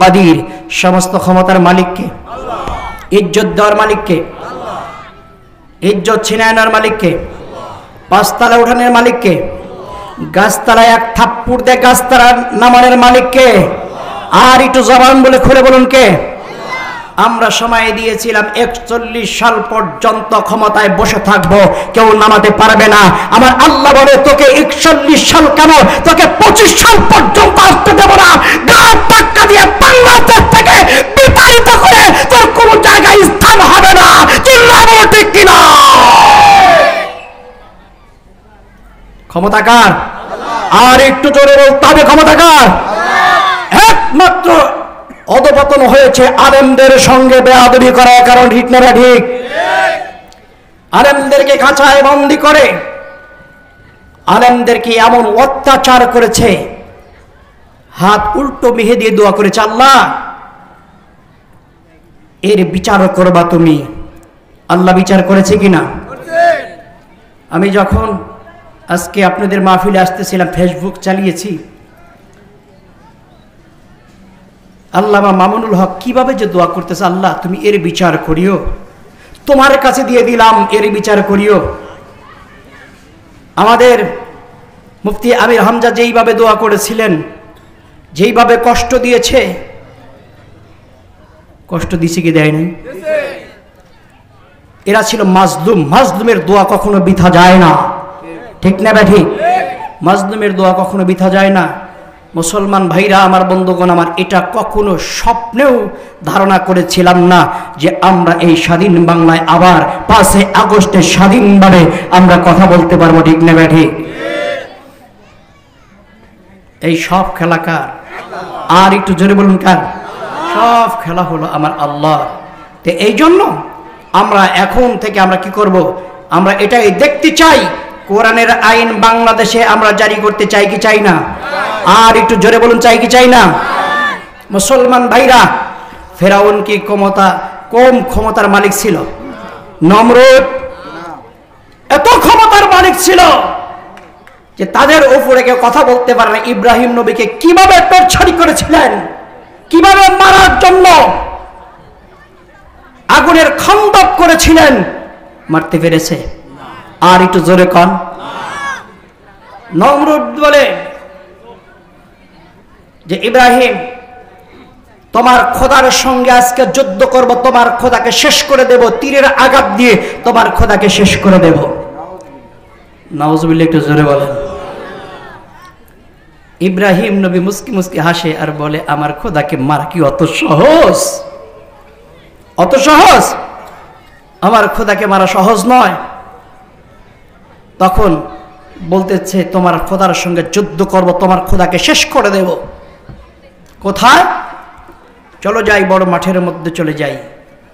কাদির। সমস্ত ক্ষমতার মালিককে, ইজ্জত দেওয়ার মালিককে, ইজ্জত ছিনায় নেওয়ার মালিককে, পাঁচতলা উঠানের মালিককে, গাছতলায় এক থাপ্পড় দিয়ে গাছতলা নামানোর মালিককে। আর একটু জবান বলে খুলে বলুন কে? আমরা সময় দিয়েছিলাম 41 সাল পর্যন্ত ক্ষমতায় বসে থাকবো, কেউ নামাতে পারবে না। আমার আল্লাহ বলে তোকে 41 সাল কেন, তোকে 25 সাল পর্যন্ত আসতে দেব না। গায়ে পাক্কা দিয়ে বাংলাদেশ থেকে বিতাড়িত করে তোর কোন জায়গায় স্থান হবে না। চিল্লাবো ঠিক কিনা? ক্ষমতা কার? আর একটু জোরে বলতে হবে, ক্ষমতা কার? একমাত্র অধপতন হয়েছে আলেমদের সঙ্গে বেয়াদবি করার কারণ। ঠিক না ঠিক? আলেমদেরকে খাঁচায় বন্দী করে আলেমদেরকে এমন অত্যাচার করেছে, হাত উল্টো মেহে দিয়ে দোয়া করেছে, আল্লাহ এর বিচার করবা তুমি। আল্লাহ বিচার করেছে কিনা? আমি যখন আজকে আপনাদের মাহফিলে আসতেছিলাম, ফেসবুক চালিয়েছি, আল্লামা মামুনুল হক কিভাবে যে দোয়া করতেছে, আল্লাহ তুমি এর বিচার করিও, তোমার কাছে দিয়ে দিলাম, এর বিচার করিও। আমাদের মুফতি আমির হামজা যেইভাবে দোয়া করেছিলেন, যেইভাবে কষ্ট দিয়েছে, কষ্ট দিছে কি দেয় নাই? এরা ছিল মাজলুম। মাজলুমের দোয়া কখনো বৃথা যায় না। ঠিক না ব্যাঠি? মাজলুমের দোয়া কখনো বৃথা যায় না। মুসলমান ভাইরা আমার, বন্ধুগণ আমার, এটা কখনো স্বপ্নেও ধারণা করেছিলাম না যে আমরা এই স্বাধীন বাংলায় আবার 5 আগস্টে স্বাধীনভাবে আমরা কথা বলতে পারবো। ঠিক না ব্যাঠি? এই সব খেলা কার? আর একটু জোরে বলুন কার? সব খেলা হলো আমার আল্লাহ। তো এই জন্য আমরা এখন থেকে আমরা কি করব? আমরা এটাই দেখতে চাই, কোরআনের আইন বাংলাদেশে আমরা জারি করতে চাই কি চাই না? আর একটু জোরে বলুন, চাই কি চাই না? মুসলমান ভাইরা, ফেরাউন কি কম ক্ষমতার মালিক ছিল? নমরুদ এত ক্ষমতার মালিক ছিল যে তাদের উপরে কেউ কথা বলতে পারে না। ইব্রাহিম নবীকে কিভাবে টর্চারি করেছিলেন, কিভাবে মারার জন্য আগুনের খন্দক করেছিলেন, মারতে পেরেছে? আর একটু জোরে কন। নমরুদ বলে যে ইব্রাহিম, তোমার খোদার সঙ্গে আজকে যুদ্ধ করব, তোমার খোদাকে শেষ করে দেব, তীরের আঘাত দিয়ে তোমার খোদাকে শেষ করে দেব। নাউজুবিল্লাহ, একটু জোরে বলেন। ইব্রাহিম নবী মুস্কি মুস্কি হাসে আর বলে, আমার খোদাকে মারা কি অত সহজ? অত সহজ? আমার খোদাকে মারা সহজ নয়। তখন বলতেছে, তোমার খোদার সঙ্গে যুদ্ধ করব, তোমার খোদাকে শেষ করে দেব। কোথায়? চলো যাই, বড় মাঠের মধ্যে চলে যাই।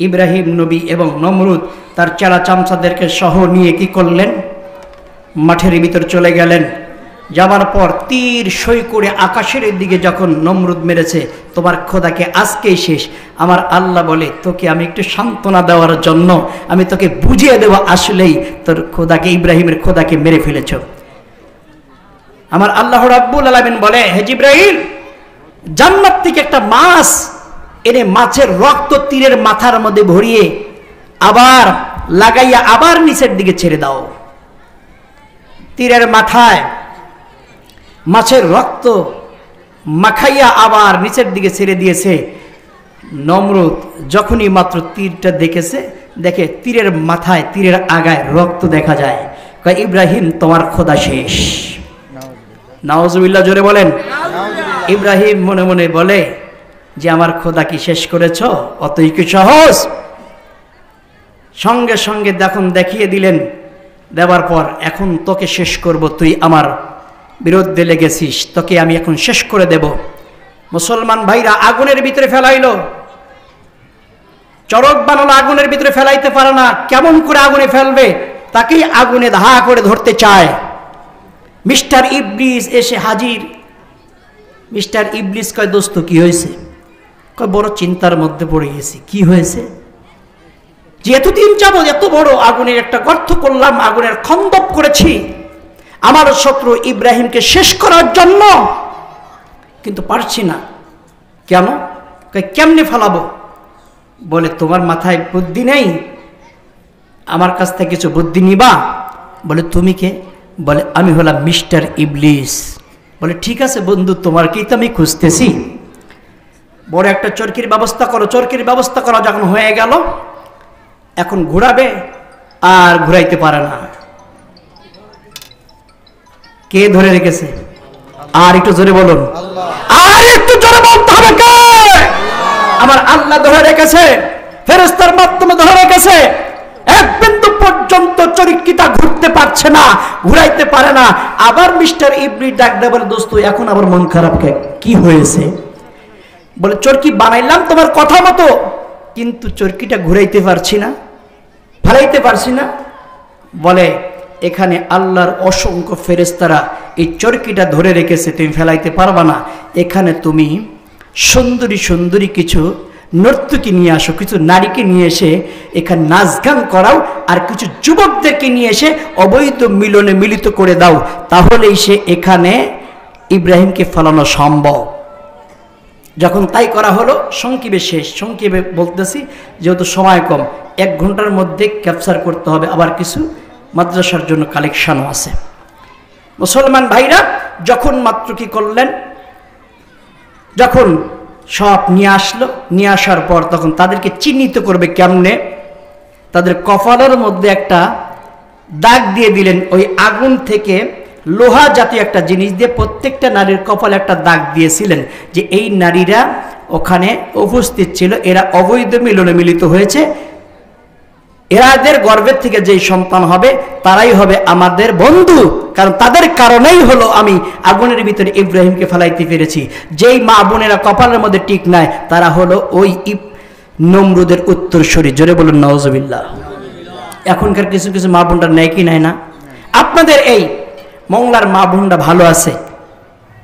ইব্রাহিম নবী এবং নমরুদ তার চেলা চামচাদেরকে সহ নিয়ে কি করলেন? মাঠের ভিতর চলে গেলেন। যাওয়ার পর তীর সই করে আকাশের দিকে যখন নমরুদ মেরেছে, তোমার খোদাকে আজকেই শেষ। আমার আল্লাহ বলে, তোকে আমি একটু সান্ত্বনা দেওয়ার জন্য আমি তোকে বুঝিয়ে দেব, আসলেই তোর খোদাকে, ইব্রাহিমের খোদাকে মেরে ফেলেছ। আমার আল্লাহ রাব্বুল আলামিন বলে, হে জিবরাইল, জান্নাত থেকে একটা মাছ এনে মাছের রক্ত তীরের মাথার মধ্যে ভরিয়ে আবার লাগাইয়া আবার নিচের দিকে ছেড়ে দাও। তীরের মাথায় মাছের রক্ত মাখাইয়া আবার নিচের দিকে ছেড়ে দিয়েছে। নমরুদ যখনই মাত্র তীরটা দেখেছে, দেখে তীরের মাথায়, তীরের আগায় রক্ত দেখা যায়। কয়, ইব্রাহিম তোমার খোদা শেষ। নাউজুবিল্লাহ, জোরে বলেন। ইব্রাহিম মনে মনে বলে যে আমার খোদা কি শেষ করেছ? অতই কি সহজ? সঙ্গে সঙ্গে দেখুন দেখিয়ে দিলেন। দেওয়ার পর, এখন তোকে শেষ করব, তুই আমার বিরুদ্ধে লেগেছিস, তোকে আমি এখন শেষ করে দেব। মুসলমান ভাইরা আগুনের ভিতরে ফেলাইলো, চরক বানালো, আগুনের ভিতরে ফেলাইতে পারে না। কেমন করে আগুনে ফেলবে? তাকেই আগুনে ধা করে ধরতে চায়। মিস্টার ইবলিস এসে হাজির। মিস্টার ইবলিস কয়, দোস্ত কি হয়েছে? কয়, বড় চিন্তার মধ্যে পড়ে গেছি। কি হয়েছে? যে এতদিন যাবত এত বড় আগুনের একটা গর্ত করলাম, আগুনের খন্দক করেছি আমার শত্রু ইব্রাহিমকে শেষ করার জন্য, কিন্তু পারছি না। কেন? কেমনে ফালাবো? বলে তোমার মাথায় বুদ্ধি নেই? আমার কাছ থেকে কিছু বুদ্ধি নিবা? বলে তুমি কে? বলে আমি হলাম মিস্টার ইবলিস। বলে ঠিক আছে বন্ধু, তোমারকেই তো আমি খুঁজতেছি। বড় একটা চরকির ব্যবস্থা করো, চরকির ব্যবস্থা করা যখন হয়ে গেল, এখন ঘুরাবে আর ঘুরাইতে পারে না। কে ধরে রেখেছে? আর একটু জোরে বলুন, আর একটু জোরে বলতে হবে কে? আমার আল্লাহ ধরে রেখেছে, ফেরেশতার মাধ্যমে ধরে রেখেছে। এক বিন্দু পর্যন্ত চরকিটা ঘুরতে পারছে না, ঘুরাইতে পারে না। আবার মিস্টার ইবলিস ডাক দেয়, বলে দোস্ত এখন আবার মন খারাপ কি হয়েছে? বলে চরকি বানাইলাম তোমার কথা মতো, কিন্তু চরকিটা ঘুরাইতে পারছি না, ফেলাইতে পারছি না। বলে এখানে আল্লাহর অসংখ্য ফেরেশতারা এই চরকিটা ধরে রেখেছে, তুমি ফেলাইতে পারবা না। এখানে তুমি সুন্দরী সুন্দরী কিছু নর্তকী নিয়ে আসো, কিছু নারীকে নিয়ে এসে এখানে নাচ গান করাও, আর কিছু যুবকদেরকে নিয়ে এসে অবৈধ মিলনে মিলিত করে দাও, তাহলেই সে এখানে ইব্রাহিমকে ফেলানো সম্ভব। যখন তাই করা হলো, সংক্ষেপে শেষ, সংক্ষেপে বলতেছি যেহেতু সময় কম, 1 ঘন্টার মধ্যে ক্যাপচার করতে হবে, আবার কিছু মাদ্রাসার জন্য কালেকশনও আছে। মুসলমান ভাইরা যখন মাত্র কি করলেন, যখন সব নিয়ে আসলো, নিয়ে আসার পর তখন তাদেরকে চিহ্নিত করবে কেমনে? তাদের কপালের মধ্যে একটা দাগ দিয়ে দিলেন, ওই আগুন থেকে লোহা জাতীয় একটা জিনিস দিয়ে প্রত্যেকটা নারীর কপালে একটা দাগ দিয়েছিলেন, যে এই নারীরা ওখানে উপস্থিত ছিল, এরা অবৈধ মিলনে মিলিত হয়েছে, এরাদের গর্ভের থেকে যেই সন্তান হবে তারাই হবে আমাদের বন্ধু, কারণ তাদের কারণেই হলো আমি আগুনের ভিতরে ইব্রাহিমকে ফেলাইতে পেরেছি। যেই মা বোনেরা কপালের মধ্যে টিক নাই, তারা হলো ওই নমরুদের উত্তরসূরি। জোরে বলুন নাউজুবিল্লাহ। এখনকার কিছু কিছু মা বোনরা নেয় কি নেয় না? আপনাদের এই মংলার মা বোনরা ভালো আছে,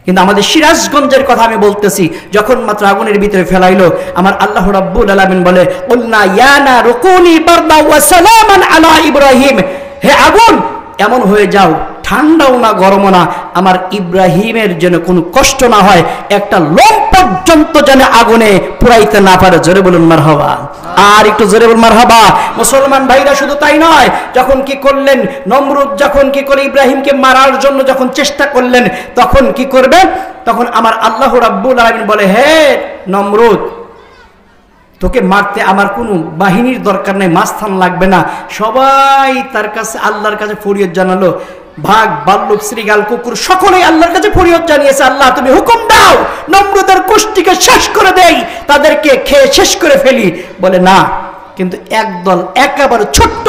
কিন্তু আমাদের সিরাজগঞ্জের কথা আমি বলতেছি, যখন মাত্র আগুনের ভিতরে ফেলাইলো, আমার আল্লাহ রাব্বুল আলামিন বলে, কুলনা ইয়া নারু কুনি বারদা ওয়া সালামান আলা ইব্রাহিম, হে আগুন এমন হয়ে যাও, ঠান্ডাও না গরমও না, আমার ইব্রাহিমের যেন কোনো কষ্ট না হয়, একটা লোম পর্যন্ত যেন আগুনে পুরাইতে না পারে। জোরে বলুন মারহাবা, আর একটু জোরে বলুন মারহাবা। মুসলমান ভাইরা শুধু তাই নয়, যখন কি করলেন নমরুদ, যখন কি করে ইব্রাহিমকে মারার জন্য যখন চেষ্টা করলেন, তখন কি করবে? তখন আমার আল্লাহ রাব্বুল আলামিন বলে, হে নমরুদ, তোকে মারতে আমার কোনো বাহিনীর দরকার নেই, মাস্তান লাগবে না। সবাই তার কাছে আল্লাহর কাছে ফরিয়াদ জানালো, ভাগ ভাল্লুক শ্রীগাল কুকুর সকলেই আল্লাহর কাছে ফরিয়াদ জানিয়েছে, আল্লাহ তুমি হুকুম দাও নমরুদের গোষ্ঠীকে শেষ করে দেই, তাদেরকে খেয়ে শেষ করে ফেলি। বলে না, কিন্তু একদল একেবারে ছোট্ট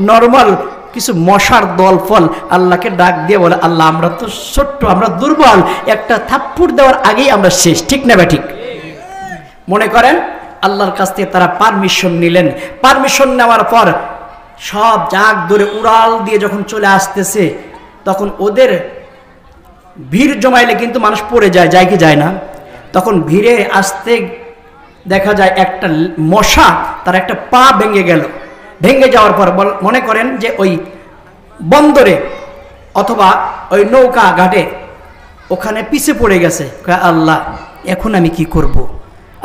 নরমাল কিছু মশার দল ফল আল্লাহকে ডাক দিয়ে বলে, আল্লাহ আমরা তো ছোট্ট, আমরা দুর্বল, একটা থাপ্পড় দেওয়ার আগেই আমরা শেষ। ঠিক না ঠিক? মনে করেন আল্লাহর কাছ থেকে তারা পারমিশন নিলেন, পারমিশন নেওয়ার পর সব জাগ ধরে উড়াল দিয়ে যখন চলে আসতেছে, তখন ওদের ভিড় জমাইলে কিন্তু মানুষ পড়ে যায়, যায় কি যায় না? তখন ভিড়ে আসতে দেখা যায় একটা মশা তার একটা পা ভেঙে গেল। ভেঙে যাওয়ার পর মনে করেন যে ওই বন্দরে অথবা ওই নৌকা ঘাটে ওখানে পিছে পড়ে গেছে। আল্লাহ এখন আমি কি করব?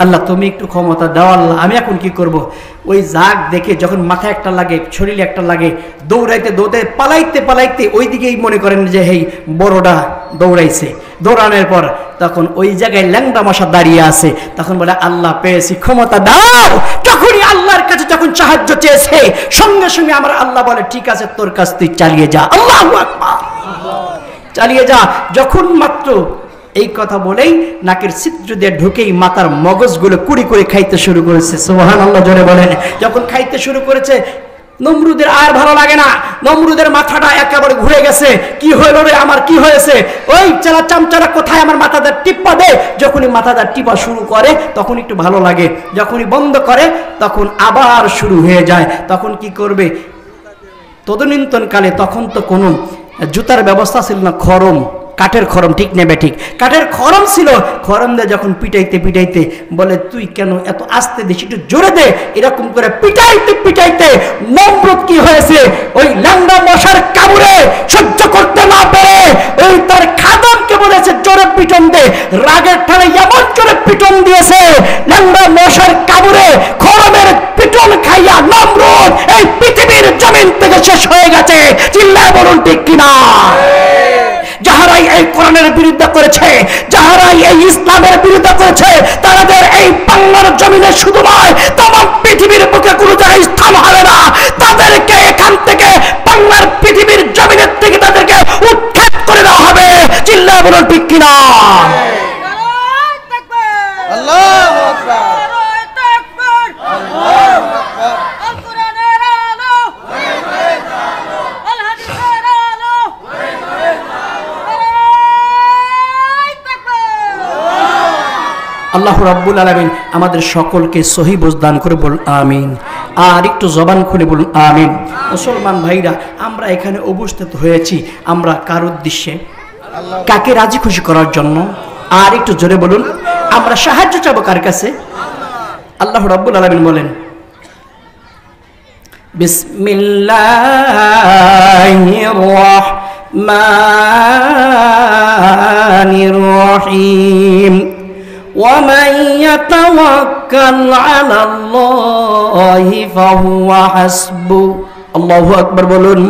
আল্লাহ তুমি একটু ক্ষমতা দাও, আল্লাহ আমি এখন কি করব? ওই জাগ দেখে যখন মাথায় একটা লাগে, শরীরে একটা লাগে, দৌড়াইতে দৌড়াইতে পালাইতে পালাইতে ওই দিকেই মনে করেন যে হেই বড়টা দৌড়াইছে। দৌড়ানোর পর তখন ওই জায়গায় ল্যাংড়া মশা দাঁড়িয়ে আছে, তখন বলে আল্লাহ পেয়েছি, ক্ষমতা দাও। তখনই আল্লাহর কাছে যখন সাহায্য চেয়েছে, সঙ্গে সঙ্গে আমার আল্লাহ বলে ঠিক আছে তোর কাছ তুই চালিয়ে যা। আল্লাহু আকবার, চালিয়ে যা। যখন মাত্র এই কথা বলেই নাকের ছিদ্র দিয়ে ঢুকেই মাথার মগজগুলো কুড়ি করে খাইতে শুরু করেছে। সুবহানাল্লাহ জোরে বলেন। যখন খাইতে শুরু করেছে, নমরুদের আর ভালো লাগে না, নমরুদের মাথাটা একেবারে ঘুরে গেছে। কি হইল রে আমার, কি হয়েছে? ওই চালা চামচারা কোথায় আমার মাথাটা টিপা দে। যখনই মাথাটা টিপা শুরু করে তখন একটু ভালো লাগে, যখনই বন্ধ করে তখন আবার শুরু হয়ে যায়। তখন কি করবে? তদনীন্তনকালে তখন তো কোনো জুতার ব্যবস্থা ছিল না, খরম, কাঠের খড়ম, ঠিক নেবে ঠিক, কাঠের খড়ম ছিল, খড়ম দিয়ে যখন পিটাইতে পিটাইতে বলে তুই কেন এত আস্তে দিস, একটু জোরে দে, এরকম করে পিটাইতে পিটাইতে নমরুদ কি হয়েছে, ওই ল্যাংড়া মশার কামড়ে সহ্য করতে না পেরে ওই তার খাদেমকে বলেছে জোরে পিটন দে, রাগের ঠানে এমন জোরে পিটন দিয়েছে, ল্যাংড়া মশার কামড়ে খড়মের পিটন খাইয়া নমরুদ এই পৃথিবীর জমিন থেকে শেষ হয়ে গেছে। চিল্লায় বলুন ঠিক কিনা? যাহারাই এই কোরআনের বিরুদ্ধে করেছে, যাহারাই এই ইসলামের বিরুদ্ধে করেছে, তাদের এই বাংলার জমিনে শুধু নয় তমাম পৃথিবীর বুকে কোনো জায়গায় স্থান হবে না। তাদেরকে এখান থেকে বাংলার পৃথিবীর জমিনের থেকে তাদেরকে উৎখাত করে দেওয়া হবে। চিল্লায় বলুন ঠিক কিনা? আল্লাহু আকবার, আল্লাহু আকবার। আল্লাহ রাব্বুল আলামিন আমাদের সকলকে সহি বুঝ দান করে বলুন আমিন। আর একটু জবান খুলে বলুন আমিন। মুসলমান ভাইরা, আমরা এখানে উপস্থিত হয়েছি আমরা কার উদ্দেশ্যে? কাকে রাজি খুশি করার জন্য? আর একটু জোরে বলুন, আমরা সাহায্য চাবো কার কাছে? আল্লাহ রাব্বুল আলামিন বলেন বিসমিল্লাহির রাহমানির রহিম ومن يتوكل على الله فهو حسبه আল্লাহু আকবার বলুন।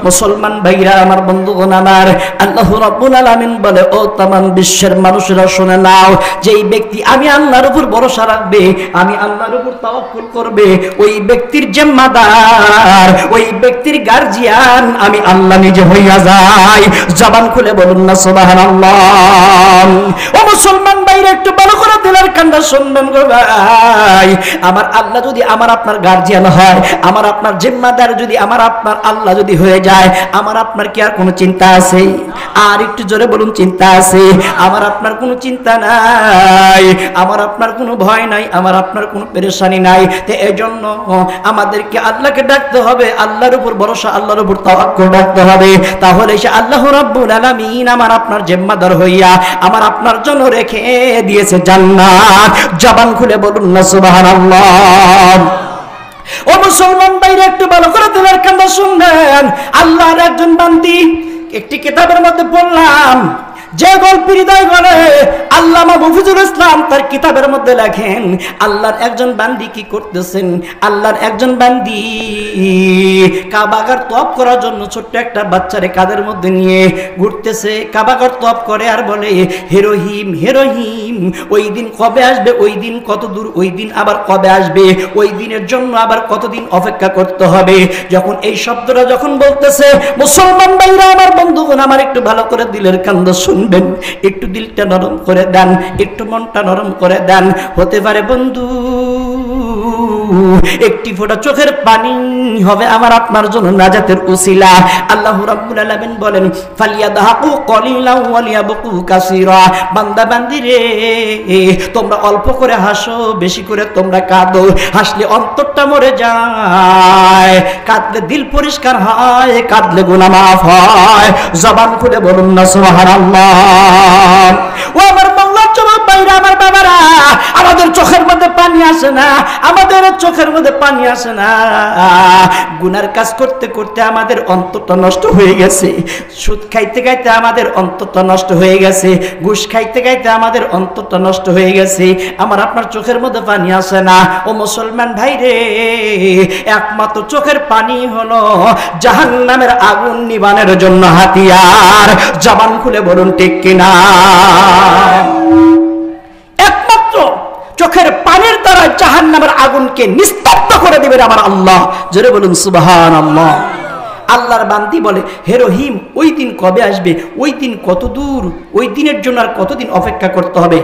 মুসলমান ভাইরা আমার, বন্ধুগণ আমার, আল্লাহ রাব্বুল আলামিন বলে ও তামাম বিশ্বের মানুষেরা শুনে নাও, যেই ব্যক্তি আমি আল্লাহর উপর ভরসা রাখবে, আমি আল্লাহর উপর তাওয়াক্কুল করবে, ওই ব্যক্তির জিম্মাদার, ওই ব্যক্তির গার্জিয়ান আমি আল্লাহ নিজে হইয়া যাই। জবান খুলে বলুন না সুবহানাল্লাহ। ও মুসলমান ভাইরা, একটু ভালো করে দিলের কান্দা শুনবেন গো ভাই। আমার আল্লাহ যদি আমার আপনার গার্জিয়ান হয়, আমার আপনার জিম্মাদার যদি আমার আপনার আল্লাহ যদি হয়ে যায়, আমার আপনার কি আর কোনো চিন্তা আছে? আর একটু জোরে বলুন, চিন্তা আছে? আমার আপনার কোনো চিন্তা নাই, আমার আপনার কোনো ভয় নাই, আমার আপনার কোনো পেরেশানি নাই। তো এজন্য আমাদেরকে আল্লাহকে ডাকতে হবে, আল্লাহর উপর ভরসা, আল্লাহর উপর তাওয়াক্কুল রাখতে হবে। তাহলে সে আল্লাহ রাব্বুল আলামিন আমার আপনার জিম্মাদার হইয়া আমার আপনার জন্য রেখে দিয়েছে জান্নাত। জবান খুলে বলুন না সুবহানাল্লাহ। ও মুসলমান ভাইরা, একটু ভালো করে দিলের কান্দা শুনবেন। আল্লাহর একজন বান্দি, একটি কিতাবের মধ্যে পড়লাম, যে গল্পের হৃদয় গলে আল্লামা মুফিজুল ইসলাম তার কিতাবের মধ্যে লেখেন, আল্লাহর একজন বান্দি কি করতেছেন, আল্লাহর একজন বান্দি কাবাগার তওয়াফ করার জন্য ছোট্ট একটা বাচ্চারে কাঁধের মধ্যে নিয়ে ঘুরতেছে, কাবাগার তওয়াফ করে আর বলে হে রহিম, হে রহিম, ওই দিন কবে আসবে, ওই দিন কত দূর, ওই দিন আবার কবে আসবে, ওই দিনের জন্য আবার কতদিন অপেক্ষা করতে হবে। যখন এই শব্দটা যখন বলতেছে, মুসলমান ভাইরা আমার, বন্ধুগণ আমার, একটু ভালো করে দিলের কান্দা শুনবেন, একটু দিলটা নরম করে দেন, একটু মনটা নরম করে দেন। হতে পারে বন্ধু একটি ফোঁটা চোখের পানি হবে আমার আপনার জন্য নাজাতের উসিলা। আল্লাহ রাব্বুল আলামিন বলেন ফালিয়াদহাকু কলিলান ওয়ালিয়াবকু কাসীরা। বান্দা বান্দি রে, তোমরা অল্প করে হাসো, বেশি করে তোমরা কাঁদো। হাসলে অন্তরটা মরে যায়, কাঁদলে দিল পরিষ্কার হয়, কাঁদলে গুনাহ মাফ হয়। জবান খুলে বলুন না সুবহানাল্লাহ। ও আমার বাংলার যুবক ভাইরা, আমার বাবারা, আমাদের চোখের মধ্যে পানি আসে না, আমাদের চোখের মধ্যে পানি আসে না। গুনার কাজ করতে করতে আমাদের অন্তরটা নষ্ট হয়ে গেছে, সুদ খাইতে খাইতে আমাদের অন্তরটা নষ্ট হয়ে গেছে, ঘুষ খাইতে খাইতে আমাদের অন্তরটা নষ্ট হয়ে গেছে। আমার আপনার চোখের মধ্যে পানি আসে না। ও মুসলমান ভাই রে, একমাত্র চোখের পানি হলো জাহান্নামের আগুন নিবানের জন্য হাতিয়ার। জবান খুলে বলুন ঠিক কিনা? একমাত্র চোখের পানির দ্বারা জাহান্নামের আগুনকে নিস্তব্ধ করে দিবেন আমার আল্লাহ। জোরে বলুন সুবহানাল্লাহ। আল্লাহর বান্দি বলে হে রহিম, ওই দিন কবে আসবে, ওই দিন কত দূর, ওই দিনের জন্য আর কতদিন অপেক্ষা করতে হবে।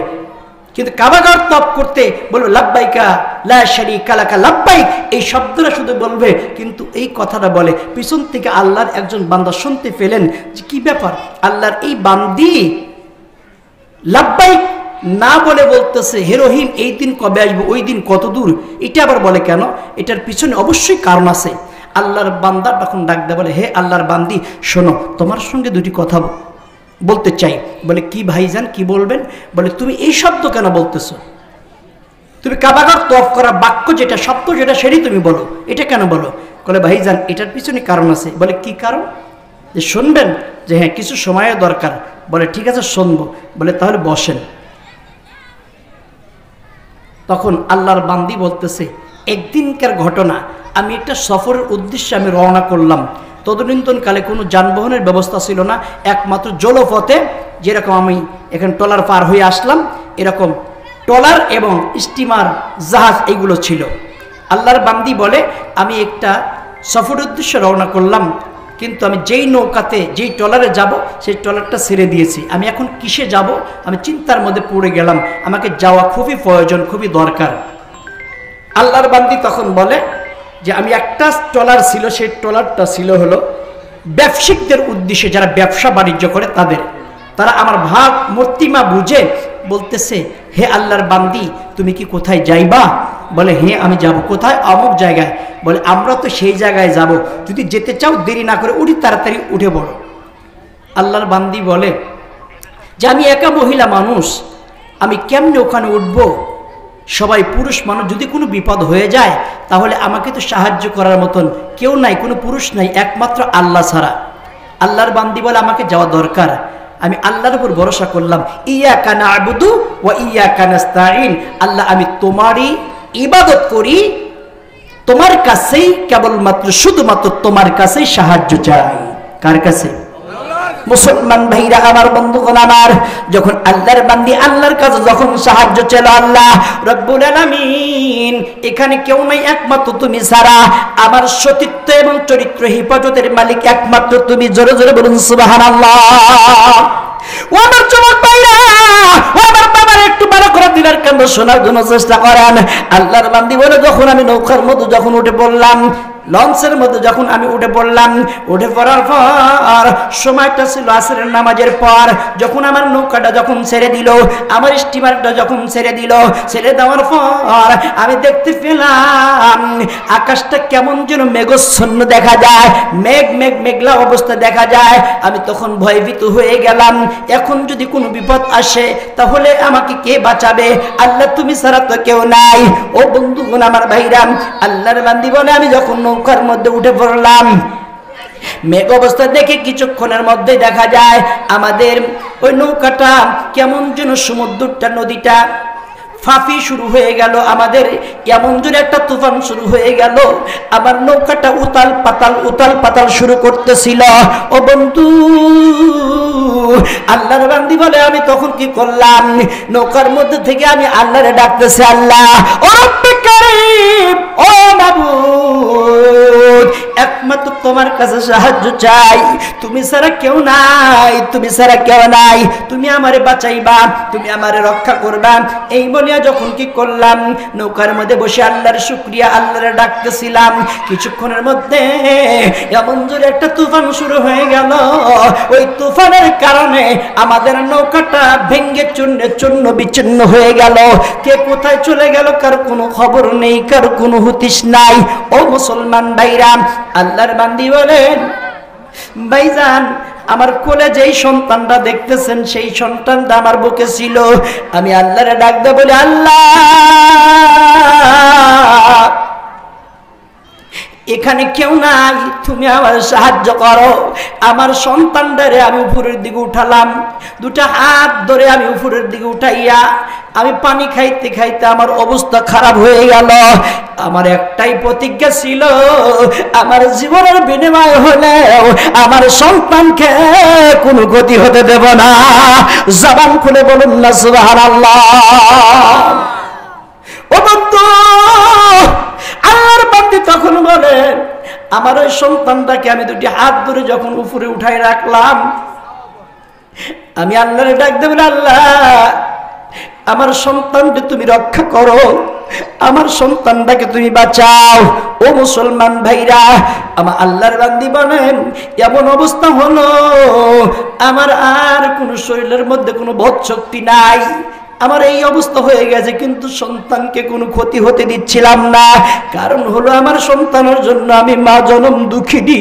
কিন্তু কাবাগার তওয়াফ করতে বলবে লাব্বাইকা লা শারীকা লাকা লাব্বাইক, এই শব্দটা শুধু বলবে, কিন্তু এই কথাটা বলে পিছন থেকে আল্লাহর একজন বান্দা শুনতে পেলেন যে কি ব্যাপার, আল্লাহর এই বান্দি লাব্বাইক না বলে বলতেছে হে রহিম, এই দিন কবে আসবে, ওই দিন কত দূর। এটা আবার বলে কেন? এটার পিছনে অবশ্যই কারণ আছে। আল্লাহর বান্দা তখন ডাক দেয়, বলে হে আল্লাহর বান্দি, শোনো, তোমার সঙ্গে দুটি কথা বলতে চাই। বলে কি ভাইজান, কি বলবেন? বলে তুমি এই শব্দ কেন বলতেছো? তুমি কাবাগর তওয়াফ করা বাক্য যেটা, শব্দ যেটা, সেটাই তুমি বলো, এটা কেন বলো? বলে ভাইজান এটার পিছনে কারণ আছে। বলে কি কারণ? যে শুনবেন? যে হ্যাঁ, কিছু সময়ের দরকার। বলে ঠিক আছে শুনবো। বলে তাহলে বসেন। তখন আল্লাহর বান্দি বলতেছে, একদিনকার ঘটনা, আমি একটা সফরের উদ্দেশ্যে আমি রওনা করলাম। তদনীন্তনকালে কোনো যানবাহনের ব্যবস্থা ছিল না, একমাত্র জলপথে, যেরকম আমি এখানে ট্রলার পার হয়ে আসলাম, এরকম ট্রলার এবং স্টিমার, জাহাজ এগুলো ছিল। আল্লাহর বান্দি বলে আমি একটা সফরের উদ্দেশ্যে রওনা করলাম, কিন্তু আমি যেই নৌকাতে, যেই ট্রলারে যাব, সেই ট্রলারটা ছেড়ে দিয়েছি। আমি এখন কিসে যাব? আমি চিন্তার মধ্যে পড়ে গেলাম। আমাকে যাওয়া খুবই প্রয়োজন, খুবই দরকার। আল্লাহর বান্দি তখন বলে যে আমি একটা ট্রলার ছিল, সেই ট্রলারটা ছিল হলো ব্যবসায়িকদের উদ্দেশ্যে, যারা ব্যবসা বাণিজ্য করে তাদের। তারা আমার ভাব মূর্তিমা বুঝে বলতেছে, হে আল্লাহর বান্দি তুমি কি কোথায় যাইবা? বলে হ্যাঁ আমি যাব। কোথায়? অমুক জায়গায়। বলে আমরা তো সেই জায়গায় যাব, যদি যেতে চাও দেরি না করে উঠি, তাড়াতাড়ি উঠে পড়ো। আল্লাহর বান্দি বলে যে আমি একা মহিলা মানুষ, আমি কেমনে ওখানে উঠবো? সবাই পুরুষ মানুষ, যদি কোনো বিপদ হয়ে যায় তাহলে আমাকে তো সাহায্য করার মতন কেউ নাই, কোনো পুরুষ নাই, একমাত্র আল্লাহ ছাড়া। আল্লাহর বান্দি বলে আমাকে যাওয়া দরকার। আমি আল্লাহর উপর ভরসা করলাম। ইয়াকা না'বুদু ওয়া ইয়াকা নাস্তাঈন। আল্লাহ আমি তোমারই ইবাদত করি, তোমার কাছেই কেবলমাত্র, শুধুমাত্র তোমার কাছেই সাহায্য চাই। কার কাছে? মুসলমান ভাইরা আমার, বন্ধুগণ আমার, যখন আল্লাহর বান্দি আল্লাহর কাছে যখন সাহায্য চাইল, আল্লাহ রব্বুল আলামিন, এখানে কেউ নাই একমাত্র তুমি ছাড়া, আমার সতীত্ব এবং চরিত্র হেফাজতের মালিক একমাত্র তুমি। জোরে জোরে বলুন সুবহানাল্লাহ। ও আমার যুবক ভাইরা, ও আমার বাবার, একটু ভালো করে দিলের কান্দ শোনার জন্য চেষ্টা করেন। আল্লাহর বান্দি বলে যখন আমি নৌকার মধ্যে যখন উঠে পড়লাম, লঞ্চের মধ্যে যখন আমি উঠে পড়লাম, উঠে পড়ার পর সময়টা ছিল আসরের নামাজের পর, যখন আমার নৌকাটা যখন ছেড়ে দিল, আমার স্টিমারটা যখন ছেড়ে দিল, ছেড়ে দেওয়ার পর আমি দেখতে পেলাম আকাশটা কেমন যেন মেঘাচ্ছন্ন দেখা যায়, মেঘলা অবস্থা দেখা যায়। আমি তখন ভয়ভীত হয়ে গেলাম, এখন যদি কোনো বিপদ আসে তাহলে আমাকে কে বাঁচাবে? আল্লাহ তুমি ছাড়া তো কেউ নাই। ও বন্ধুগণ আমার ভাইরা, আল্লাহর বান্দি বলে আমি যখন নৌকার মধ্যে উঠে পড়লাম, মেঘ অবস্থা দেখে কিছুক্ষণের মধ্যে দেখা যায় আমাদের ওই নৌকাটা কেমন যেন সমুদ্রটা, নদীটা ফাঁপি শুরু হয়ে গেল, আমাদের এমন জোরে একটা তুফান শুরু হয়ে গেল, আমার নৌকাটা উতাল পাতাল শুরু করতেছিল। ও বন্ধু, আল্লাহর বান্দি বলে আমি তখন কি করলাম, নৌকার মধ্যে থেকে আমি আল্লাহরে ডাকতেছি, আল্লাহ ও রব্বে কারীম, ও মাবুদ, একমাত্র তোমার কাছে সাহায্য চাই, তুমি ছাড়া কেউ নাই, তুমি ছাড়া কেউ নাই, তুমি আমারে বাঁচাইবা, তুমি আমারে রক্ষা করবা। এই বলিয়া যখন কি করলাম, নৌকার মধ্যে বসে আল্লাহর শুকরিয়া, আল্লাহরে ডাকতেছিলাম। কিছুক্ষণের মধ্যে এমন জোরে একটা তুফান শুরু হয়ে গেল, ওই তুফানের কারণে আমাদের নৌকাটা ভেঙ্গে চূর্ণ বিচ্ছিন্ন হয়ে গেল। কে কোথায় চলে গেল কার কোনো খবর নেই, কার কোনো হুতিশ নাই। ও মুসলমান ভাইরা, আল্লাহর বান্দি বলেন, ভাইজান আমার কোলে যেই সন্তানটা দেখতেছেন, সেই সন্তানটা আমার বুকে ছিল। আমি আল্লাহরে ডাক দেব, বলি আল্লাহ এখানে কেউ নাই, তুমি আমার সাহায্য করো। আমার সন্তানটারে আমি উপরের দিকে উঠালাম, দুটা হাত ধরে আমি উপরের দিকে উঠাইয়া আমি পানি খাইতে খাইতে আমার অবস্থা খারাপ হয়ে গেল। আমার একটাই প্রতিজ্ঞা ছিল, আমার জীবনের বিনিময় হলেও আমার সন্তানকে কোনো ক্ষতি হতে দেব না। জবান খুলে বলুন না সুবহানাল্লাহ। ও বন্ধু, আল্লাহর বান্দি তখন বলে, আমার ওই সন্তানটাকে আমি দুটি হাত ধরে যখন উপরে উঠাই রাখলাম, আমি আল্লাহরে ডাক দেব, আল্লাহ আমার সন্তানকে তুমি রক্ষা করো, আমার সন্তানটাকে তুমি বাঁচাও। ও মুসলমান ভাইরা, আমার আল্লাহর বান্দি বলেন, এমন অবস্থা হলো আমার আর কোনো শরীরের মধ্যে কোনো বোধ শক্তি নাই, আমার এই অবস্থা হয়ে গেছে, কিন্তু সন্তানকে কোনো ক্ষতি হতে দিচ্ছিলাম না। কারণ হলো আমার সন্তানের জন্য আমি মা জনম দুঃখিনী,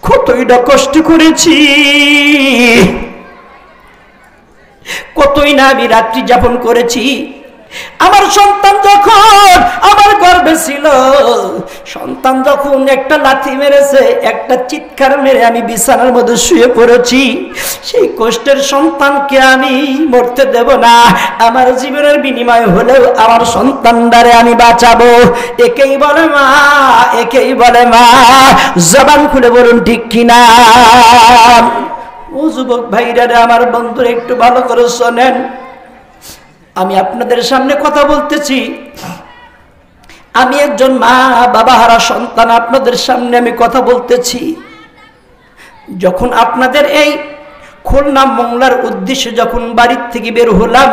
কতইটা কষ্ট করেছি। কতই না আমি রাত্রি যাপন করেছি। আমার সন্তান যখন আমার গর্ভে ছিল, সন্তান যখন একটা লাথি মেরেছে, একটা চিৎকার মেরে আমি বিছানার মধ্যে শুয়ে পড়েছি, সেই কষ্টের সন্তানকে আমি মরতে দেব না। আমার জীবনের বিনিময় হলেও আমার সন্তানটারে আমি বাঁচাবো। একেই বলে মা, একেই বলে মা। জবান খুলে বলুন ঠিক কিনা। ও যুবক ভাইরা, আমার বন্ধুরা একটু ভালো করে শোনেন, আমি আপনাদের সামনে কথা বলতেছি। আমি একজন মা বাবা হারা সন্তান, আপনাদের সামনে আমি কথা বলতেছি। যখন আপনাদের এই খুলনা মংলার উদ্দেশ্যে যখন বাড়ির থেকে বের হলাম,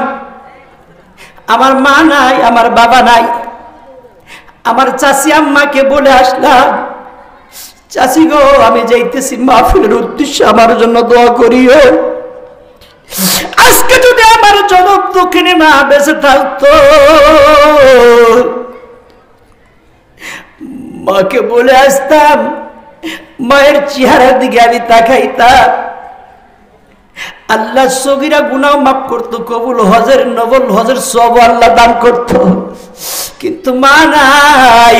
আমার মা নাই, আমার বাবা নাই, আমার চাচি আম্মাকে বলে আসলাম, চাচি গো আমি যাইতেছি মাহফিলের উদ্দেশ্যে, আমার জন্য দোয়া করিও। আজকে যদি আমার জনম দক্ষিণে মা বেঁচে থাকতো, মাকে বলে আসতাম, মায়ের চেহারার দিকে আমি তাকাইতাম, আল্লাহ সগীরা গুনাহ মাফ করতো, কবুল হজের নবল হজের সব আল্লাহ দান করতো। কিন্তু মা নাই।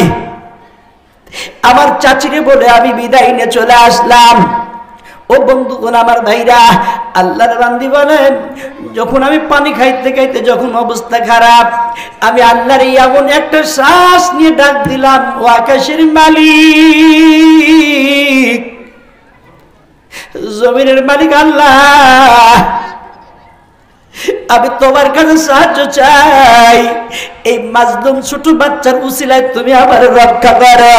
আমার চাচিরে বলে আমি বিদায় নিয়ে চলে আসলাম। ও বন্ধুগণ, আমার ভাইরা, আল্লাহর বান্দি বলেন, যখন আমি পানি খাইতে খাইতে যখন অবস্থা খারাপ, আমি আল্লাহর এমন একটা শ্বাস নিয়ে ডাক দিলাম, ও আকাশের মালিক, জমিনের মালিক আল্লাহ, আমি তোমার কাছে সাহায্য চাই। এই মাজলুম ছোট বাচ্চার উসিলায় তুমি আমার রক্ষা করো।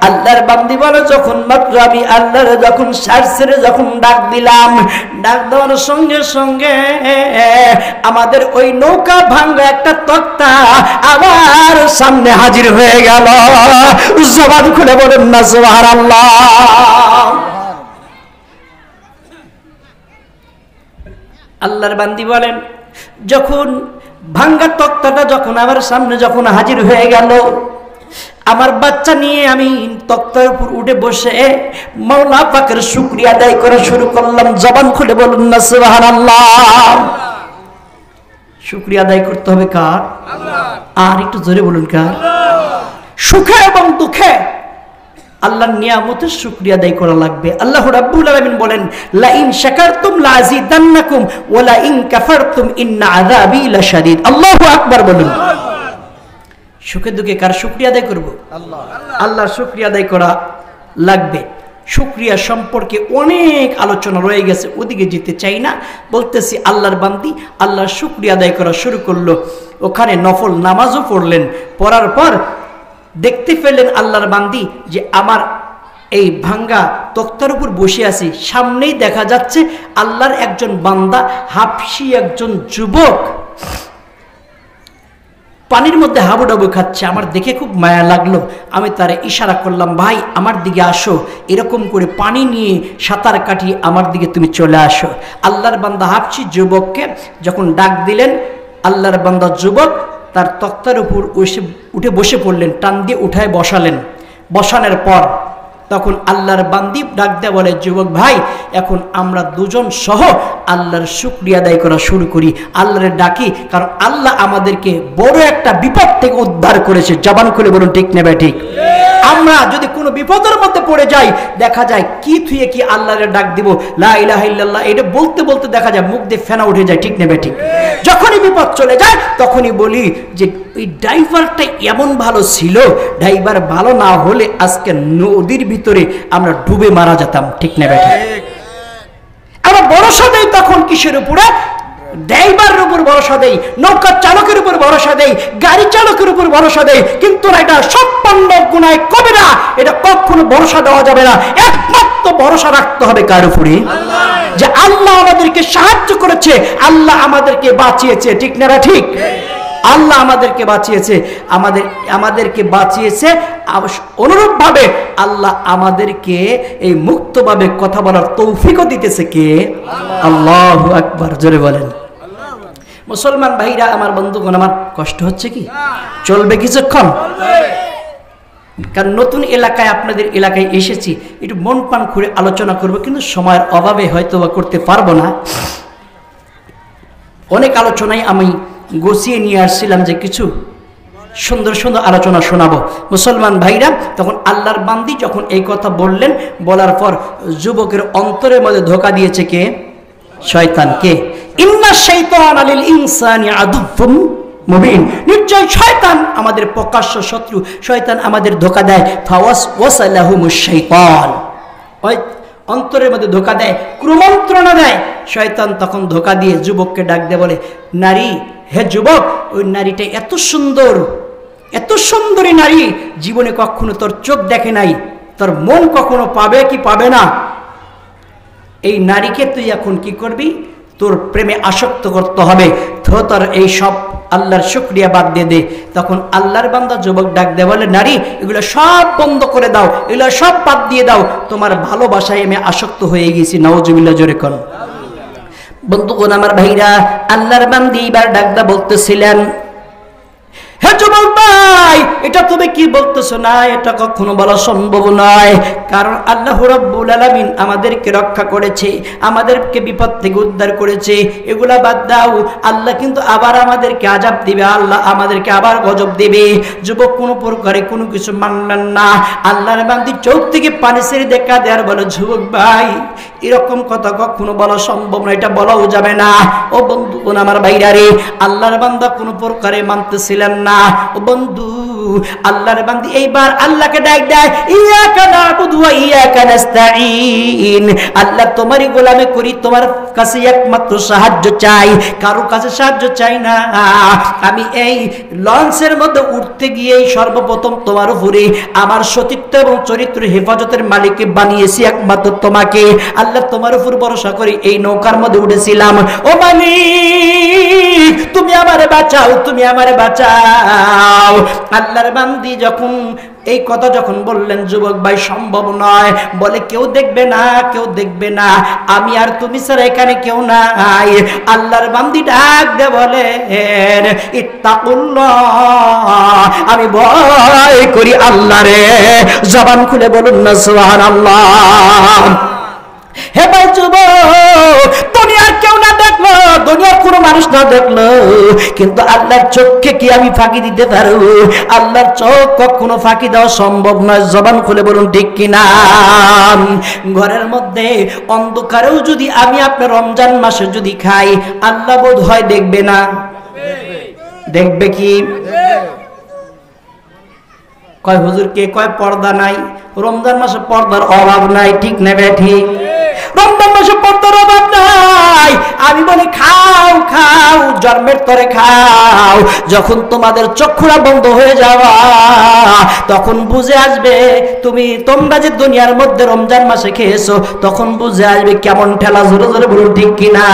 আল্লাহর বান্দি বলে, যখন মাত্র আমি আল্লাহর যখন শ্বাস ছেড়ে যখন ডাক দিলাম, ডাক দেওয়ার সঙ্গে সঙ্গে আমাদের ওই নৌকা ভাঙ্গা একটা তক্তা আমার সামনে হাজির হয়ে গেল। জবান খুলে বলেন না সুবহানাল্লাহ। আল্লাহর বান্দি বলেন, যখন ভাঙ্গা তক্তাটা যখন আমার সামনে যখন হাজির হয়ে গেল, আমার বাচ্চা নিয়ে আমি তক্তার উপর উঠে বসে মাওলা পাকের শুকরিয়া আদায় করা শুরু করলাম। জবান খুলে বলুন না সুবহানাল্লাহ। শুকরিয়া আদায় করতে হবে কার? আর একটু জোরে বলুন কার? সুখে এবং দুঃখে আল্লাহর নিয়ামতের শুকরিয়া আদায় করা লাগবে। আল্লাহ রাব্বুল আলামিন বলেন, লা ইন শাকারতুম লা আযীদান্নাকুম ওয়া লা ইন কাফারতুম ইন্না আযাবি লাশাদীদ। আল্লাহু আকবার বলুন। সুখে দুঃখে কার শুকরিয়া আদায় করব? আল্লাহ। আল্লাহর শুকরিয়া আদায় করা লাগবে। শুকরিয়া সম্পর্কে অনেক আলোচনা রয়ে গেছে, ওদিকে যেতে চাই না। বলতেছি, আল্লাহর বান্দি আল্লাহর শুকরিয়া আদায় করা শুরু করলো। ওখানে নফল নামাজও পড়লেন। পড়ার পর দেখতে পেলেন আল্লাহর বান্দি যে আমার এই ভাঙ্গা তক্তার উপর বসে আছি, সামনেই দেখা যাচ্ছে আল্লাহর একজন বান্দা, হাফসি একজন যুবক, পানির মধ্যে হাবুডাবু খাচ্ছে। আমার দেখে খুব মায়া লাগলো। আমি তারে ইশারা করলাম, ভাই আমার দিকে আসো, এরকম করে পানি নিয়ে সাঁতার কাটিয়ে আমার দিকে তুমি চলে আসো। আল্লাহর বান্দা হাফসি যুবককে যখন ডাক দিলেন, আল্লাহর বান্দা যুবক তার তক্তার উপর উঠে বসে পড়লেন, টান দিয়ে উঠায় বসালেন। বসানোর পর তখন আল্লাহর বান্দি ডাক দেয়া বলে, যুবক ভাই, এখন আমরা দুজন সহ আল্লাহর শুকরিয়া আদায় করা শুরু করি, আল্লাহর ডাকি, কারণ আল্লাহ আমাদেরকে বড় একটা বিপদ থেকে উদ্ধার করেছে। জবান খুলে বলুন ঠিক নেবে ঠিক। আমরা যদি কোনো বিপদের মধ্যে পড়ে যাই, দেখা যায় কি থুয়ে কি আল্লাহর ডাক দিব, লা ইলাহা ইল্লাল্লাহ, এটা বলতে বলতে দেখা যায় মুখ দিয়ে ফেনা উঠে যায়। ঠিক নেবে ঠিক। যখনই বিপদ চলে যায় তখনই বলি যে ওই ড্রাইভারটা এমন ভালো ছিল, ড্রাইভার ভালো না হলে আজকে নদীর ভিতরে আমরা ডুবে মারা যেতাম। ঠিক নেবে ঠিক। আমরা ভরসা দেই তখন কিসের উপরে? ড্রাইভারের উপর ভরসা দেই, নৌকা চালকের উপর ভরসা দেই, গাড়ি চালকের উপর ভরসা দেই। কিন্তু এটা সম্পন্ন গুনাহ কবিরা, এটা কখনো ভরসা দেওয়া যাবে না। একমাত্র ভরসা রাখতে হবে কার উপরে? যে আল্লাহ আমাদেরকে সাহায্য করেছে, আল্লাহ আমাদেরকে বাঁচিয়েছে। ঠিক না ঠিক? আল্লাহ আমাদেরকে বাঁচিয়েছে, আমাদেরকে বাঁচিয়েছে। অনুরূপভাবে আল্লাহ আমাদেরকে এই মুক্তভাবে কথা বলার তৌফিকও দিতেছে কে? আল্লাহু আকবার। জোরে বলেন। মুসলমান ভাইরা, আমার বন্ধুগণ, আমার কষ্ট হচ্ছে কি? চলবে কিছুক্ষণ, কারণ নতুন এলাকায়, আপনাদের এলাকায় এসেছি, একটু মন পান করে আলোচনা করব, কিন্তু সময়ের অভাবে হয়তো বা করতে পারবো না। অনেক আলোচনায় আমি গুছিয়ে নিয়ে আসছিলাম যে কিছু সুন্দর সুন্দর আলোচনা শোনাবো। মুসলমান ভাইরা, তখন আল্লাহর বান্দি যখন এই কথা বললেন, বলার পর যুবকের অন্তরের মধ্যে ধোঁকা দিয়েছে কে? শয়তান। কে? ইন্না শাইতানা লিল ইনসানি আদুউম মুবিন, নিশ্চয় শয়তান আমাদের প্রকাশ্য শত্রু। শয়তান আমাদের ধোঁকা দেয়। ফাওয়াসওয়াসা লাহুমুশ শাইতান, ওই অন্তরের মধ্যে ধোঁকা দেয়, কুমন্ত্রণা দেয়। শয়তান তখন ধোঁকা দিয়ে যুবককে ডাক দিয়ে বলে, নারী, হে যুবক, ওই নারীটা এত সুন্দর, এত সুন্দরী নারী, জীবনে কখনো তোর চোখ দেখে নাই, তোর মন কখনো পাবে কি পাবে না। এই নারীকে তুই এখন কি করবি? তোর প্রেমে আসক্ত করতে হবে। তো তোর এই সব আল্লাহর শুকরিয়া বাদ দিয়ে দে। তখন আল্লাহর বান্দা যুবক ডাক দে বলে, নারী, এগুলো সব বন্ধ করে দাও, এগুলো সব বাদ দিয়ে দাও, তোমার ভালোবাসায় আমি আসক্ত হয়ে গেছি। নাউজুবিল্লাহ, জোরে কোন। বন্ধুগণ আমার ভাইরা, আল্লাহর বান্দি এবার ডাক দা বলতেছিলেন, হে যুবক ভাই, এটা তুমি কি বলতেছো? না, এটা কখনো বলা সম্ভব নয়, কারণ আল্লাহ রাব্বুল আলামিন আমাদেরকে রক্ষা করেছে, আমাদেরকে বিপদ থেকে উদ্ধার করেছে। এগুলা বাদ দাও, আল্লাহ কিন্তু আবার আমাদেরকে আযাব দিবে, আল্লাহ আমাদেরকে আবার গজব দিবে। যুবক কোনো প্রকারে কোনো কিছু মানলেন না। আল্লাহর বান্দি চোখ থেকে পানি ছেড়ে দেখা দেয়ার বলে, যুবক ভাই, এরকম কথা কখনো বলা সম্ভব না, এটা বলাও যাবে না। ও বন্ধুগণ আমার ভাইরা রে, আল্লাহর বান্দা কোনো প্রকারে মানতেছিলেন না। ও বন্ধু, আল্লাহর বান্দি এইবার আল্লাহকে ডাক দেয়, ইয়াকা নাবুদু ওয়া ইয়াকা নাস্তাঈন, আল্লাহ তোমারই গোলামি করি, তোমার কাছে একমাত্র সাহায্য চাই, কারো কাছে সাহায্য চাই না। আমি এই লঞ্চের মধ্যে উঠতে গিয়ে সর্বপ্রথম তোমার উপরে আমার সতীত্ব এবং চরিত্র হেফাজতের মালিককে বানিয়েছি একমাত্র তোমাকে। আল্লাহ তোমার উপর ভরসা করি এই নৌকার মধ্যে উঠেছিলাম। ও মালিক, তুমি আমারে বাঁচাও, তুমি আমারে বাঁচাও। আল্লাহর বান্দি যখন এই কথা যখন বললেন, যুবক ভাই সম্ভব নয়, বলে কেউ দেখবে না, কেউ দেখবে না, আমি আর তুমি ছাড়া এখানে কেউ নাই। আল্লাহর বান্দি ডাক দে বলে, ইত্তাকুল্লাহ, আমি ভয় করি আল্লাহ রে। জবান খুলে বলুন না সুবহানাল্লাহ। হে ভাই যুবক, দুনিয়ার কেউ না দেখলো, দুনিয়ার কোনো মানুষ না দেখলো, কিন্তু আল্লাহর চোখকে কি আমি ফাঁকি দিতে পারবো? আল্লাহর চোখ কখনো ফাঁকি দেওয়া সম্ভব নয়। জবান খুলে বলুন ঠিক কিনা। ঘরের মধ্যে অন্ধকারেও যদি আমি আপনার রমজান মাসে যদি খাই, আল্লাহ বোধ হয় দেখবে না? দেখবে কি? কয় হুজুর কে কয় পর্দা নাই? রমজান মাসে পর্দার অভাব নাই, ঠিক নেবে ঠিক? রমজান মাসে পর্দার অভাব নাই। আমি বলি খাও খাও, জন্মের তরে খাও। যখন তোমাদের চক্ষুরা বন্ধ হয়ে যাওয়া, তখন বুঝে আসবে তোমরা যে দুনিয়ার মধ্যে রমজান মাসে খেয়েছো, তখন বুঝে আসবে কেমন ঠেলা। জোরে জোরে বলুন ঠিক কিনা।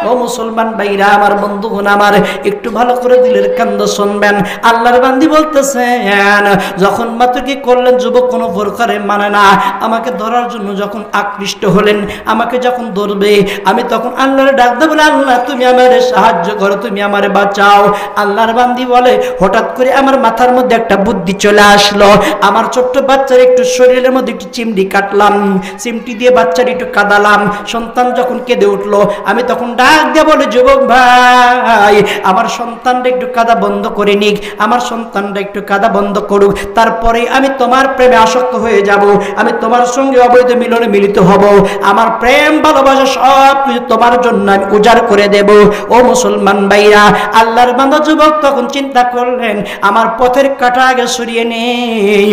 ও মুসলমান ভাইরা আমার, বন্ধুগণ আমার, একটু ভালো করে দিলের কান্দ শুনবেন। আল্লাহর বান্দি বলতেছেন, যখন মাত্র কি করলেন, যুবক কোনো প্রকারে মানে না। আমাকে ধরার জন্য যখন আকৃষ্ট হলেন, আমাকে যখন ধরবে, আমি তখন আল্লাহর ডাক দেব, আল্লাহ তুমি আমারে সাহায্য করো, তুমি আমারে বাঁচাও। আল্লাহর বান্দি বলে, হঠাৎ করে আমার মাথার মধ্যে একটা বুদ্ধি চলে আসলো। আমার ছোট্ট বাচ্চার একটু শরীরের মধ্যে একটু চিমটি কাটলাম, চিমটি দিয়ে বাচ্চার একটু কাঁদালাম। সন্তান যখন কেঁদে উঠলো, আমি তখন ডাক দিয়ে বলে, যুবক ভাই, আমার সন্তানটা একটু কাঁদা বন্ধ করে নিক, আমার সন্তানটা একটু কাঁদা বন্ধ করুক, তারপরে আমি তোমার প্রেমে আসক্ত হয়ে যাব, আমি তোমার সঙ্গে অবৈধ মিলনে মিলিত হব, আমার প্রেম ভালোবাসা সব কিছু তোমার জন্য আমি উজাড় করে দেব। ও মুসলমান ভাইরা, আল্লাহর বান্দা যুবক তখন চিন্তা করলেন, আমার পথের কাঁটা আগে সরিয়ে নেই।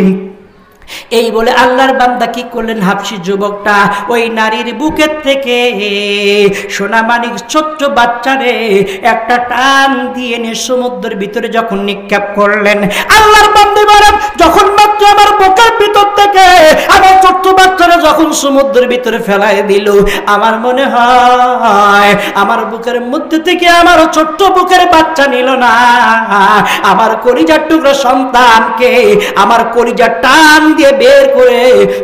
এই বলে আল্লাহর বান্দা কি করলেন, হাবশী যুবকটা ওই নারীর বুকের থেকে সোনা মানিক ছোট্ট বাচ্চারে একটা টান দিয়ে নিয়ে সমুদ্রের ভিতরে যখন নিক্ষেপ করলেন। আল্লাহর বান্দা বলেন, যখন মাত্র আমার বুকের ভিতর থেকে আমার ছোট্ট বাচ্চারা যখন সমুদ্রের ভিতরে ফেলাই দিল, আমার মনে হয় আমার বুকের মধ্যে থেকে আমার ছোট্ট বুকের বাচ্চা নিল না, আমার কলিজার টুকরো সন্তানকে আমার কলিজার টান দিয়ে বের করে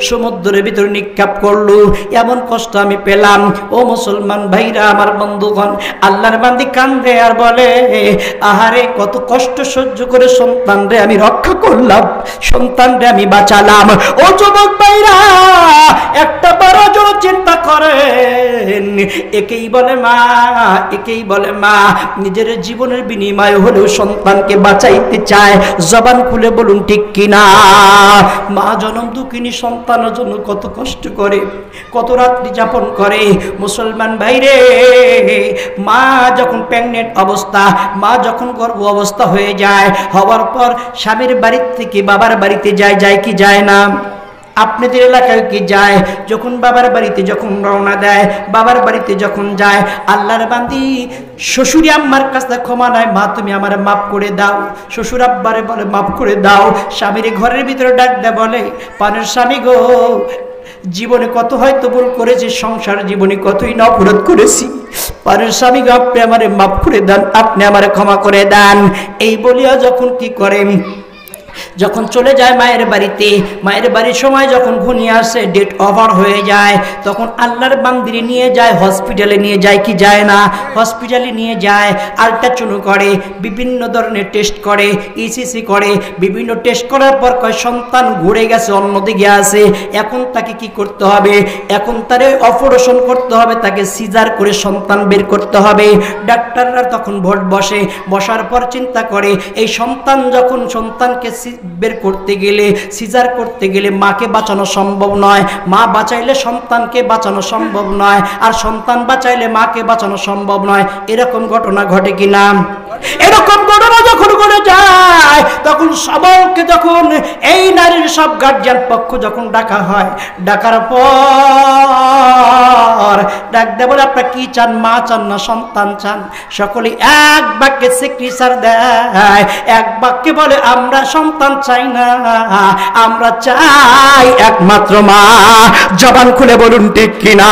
সমুদ্রের ভিতরে নিক্ষেপ করলো। এমন কষ্ট আমি পেলাম। ও মুসলমান ভাইরা, আমার বন্ধুগণ, আল্লাহর বান্দি কান্দে আর বলে, আহারে কত কষ্ট সহ্য করে সন্তানরে আমি রক্ষা করলাম, সন্তানরে আমি বাঁচালাম। ও যুবক ভাইরা, একটা বড় জোর চিন্তা করেন, একেই বলে মা, একেই বলে মা। নিজের জীবনের বিনিময় হলেও সন্তানকে বাঁচাইতে চায়। জবান খুলে বলুন ঠিক কিনা? মা জনম দুঃখিনী সন্তানের জন্য কত কষ্ট করে, কত রাত্রি যাপন করে। মুসলমান ভাইরে, মা যখন প্রেগনেন্ট অবস্থা, মা যখন গর্ভ অবস্থা হয়ে যায়, হওয়ার পর স্বামীর বাড়ির থেকে বাবার বাড়িতে যায়, যায় কি যায় না? আপনাদের এলাকায় কি যায়? যখন বাবার বাড়িতে যখন রওনা দেয়, বাবার বাড়িতে যখন যায়, আল্লাহর বান্দি শ্বশুরি আম্মার কাছে ক্ষমা নাই, মা তুমি আমার মাফ করে দাও। শ্বশুর আব্বারে বলে মাফ করে দাও। স্বামীর ঘরের ভিতরে ডাক দেয়, বলে পানের স্বামী গো, জীবনে কত হয়তো ভুল করেছি, সংসার জীবনে কতই না অপরাধ করেছি, পানের স্বামী গো আপনি আমারে মাফ করে দেন, আপনি আমারে ক্ষমা করে দেন। এই বলিয়া যখন কি করেন, যখন চলে যায় মায়ের বাড়িতে, মায়ের বাড়ির সময় যখন ঘনিয়ে আসে, ডেট ওভার হয়ে যায়, তখন আল্লাহর বান্দিরে নিয়ে যায় হসপিটালে, নিয়ে যায় কি যায় না? হসপিটালে নিয়ে যায়, আল্ট্রাসাউন্ড করে, বিভিন্ন ধরনের টেস্ট করে, ইসিসি করে, বিভিন্ন টেস্ট করার পর কয় সন্তান ঘুরে গেছে, অন্যদিকে আছে। এখন তাকে কি করতে হবে? এখন তারে অপারেশন করতে হবে, তাকে সিজার করে সন্তান বের করতে হবে। ডাক্তাররা তখন ভোট বসে, বসার পর চিন্তা করে, এই সন্তান যখন সন্তানকে বের করতে গেলে, সিজার করতে গেলে মাকে বাঁচানো সম্ভব নয়, মা বাঁচাইলে সন্তানকে বাঁচানো সম্ভব নয়, আর সন্তান বাঁচাইলে মাকে বাঁচানো সম্ভব নয়। এরকম ঘটনা ঘটে কিনা? এরকম ঘটনা যখন ঘটে যায়, তখন সবাইকে, যখন এই নারীর সব গার্জিয়ান পক্ষ যখন ডাকা হয়, ডাকার পর ডাক দেয়, বলে আপনারা কি চান? মা চান না সন্তান চান? সকলে এক বাক্যে সিগনেচার দেয়, এক বাক্যে বলে আমরা সন্তান চাই না, আমরা চাই একমাত্র মা। জবান খুলে বলুন ঠিক কিনা?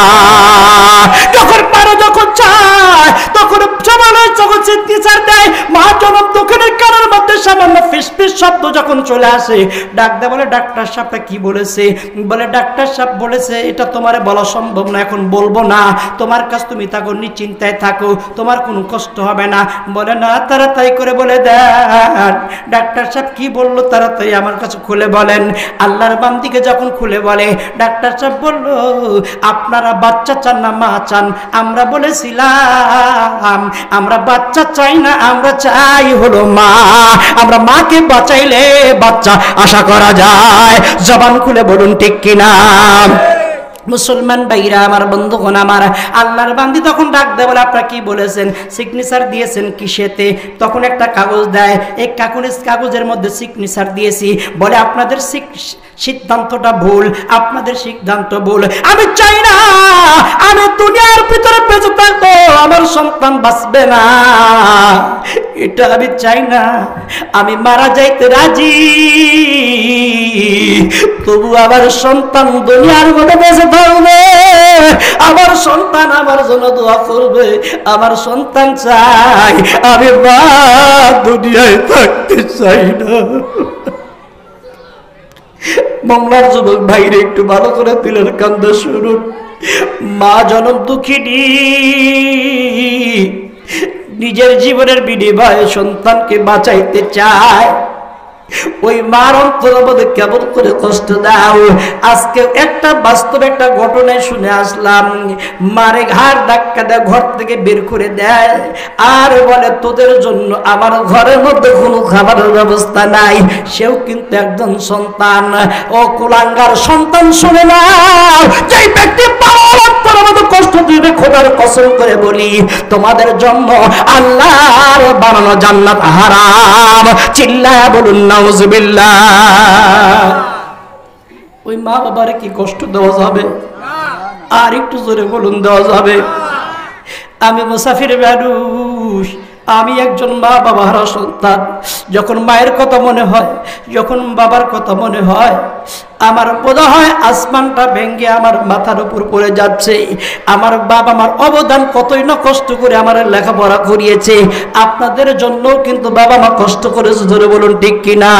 যখন পারে, যখন চায়, তখন জবানে যখন সিগনেচার দেয়, মা জনম দুঃখিনীর কানের মধ্যে সামান্য ফিসফিস শব্দ যখন চলে আসে, ডাক দেয়, বলে ডাক্তার সাহেবটা কি বলেছে? বলে ডাক্তার সাহেব বলেছে এটা তোমারে বলা সম্ভব না, এখন বলবো না, তোমার কাছে তুমি থাকো, নিশ্চিন্তায় থাকো, তোমার কোনো কষ্ট হবে না। বলে না, তাড়াতাড়ি করে বলে দেন। ডাক্তার সাহেব কি বললো তাড়াতাড়ি আমার কাছে খুলে বলেন। আল্লাহর বান্দিকে যখন খুলে বলে, ডাক্তার সাহেব বলল, আপনারা বাচ্চা চান না মা চান? আমরা বলেছিলাম আমরা বাচ্চা চাই না, আমরা চাই হলো মা। আমরা মাকে বাঁচাইলে বাচ্চা আশা করা যায়। জবান খুলে বলুন ঠিক কিনা? মুসলমান ভাইরা আমার, বন্ধুগণ আমার, আল্লাহর বান্দি তখন ডাক দেয়, বলে আপনারা কি বলেছেন? সিগনেচার দিয়েছেন কিসেতে? তখন একটা কাগজ দেয়, এই কাগজের মধ্যে সিগনেচার দিয়েছি। বলে আপনাদের সিদ্ধান্তটা ভুল, আপনাদের সিদ্ধান্ত ভুল। আমি চাই না আমি দুনিয়ার ভিতরে বেঁচে থাকবো, আমার সন্তান বাঁচবে না, এটা আমি চাই না। আমি মারা যাইতে রাজি, তবু আমার সন্তান দুনিয়ার মধ্যে বেঁচে থাকবে, আমার সন্তান আমার জন্য দোয়া করবে, আমার সন্তান চাই, আমি মা দুনিয়ায় থাকতে চাই না। বাংলার যুবক ভাইরে একটু ভালো করে দিলের কান্দা শুনুন। মা জনম দুঃখিনী, নিজের জীবনের বিনিময়ে সন্তানকে বাঁচাইতে চায়। ওই মার অন্তরের মধ্যে কেমন করে কষ্ট দাও। আজকে একটা বাস্তব একটা ঘটনায় শুনে আসলাম, মারে ঘাড় ধাক্কা দেয়, ঘর থেকে বের করে দেয়, আর বলে তোদের জন্য আমার ঘরের মধ্যে কোনো খাবারের ব্যবস্থা নাই। সেও কিন্তু একজন সন্তান। ও কুলাঙ্গার সন্তান, শুনে না, যেই ব্যক্তি কষ্ট দিবে, খোদার কসম করে বলি, তোমাদের জন্য আল্লাহর বানানো জান্নাত হারাম। চিল্লায়া বলুন নাউজুবিল্লাহ। ওই মা বাবারে কি কষ্ট দেওয়া যাবে? আর একটু জোরে বলুন, দেওয়া যাবে? আমি মুসাফির মানুষ, আমি একজন মা বাবা হারা সন্তান। যখন মায়ের কথা মনে হয়, যখন বাবার কথা মনে হয়, আমার বোধ হয় আসমানটা ভেঙে আমার মাথার উপর পড়ে যাচ্ছে। আমার বাবা আমার অবদান কতই না কষ্ট করে আমার লেখাপড়া করিয়েছে। আপনাদের জন্য কিন্তু বাবা মা কষ্ট করেছে, ধরে বলুন ঠিক কিনা?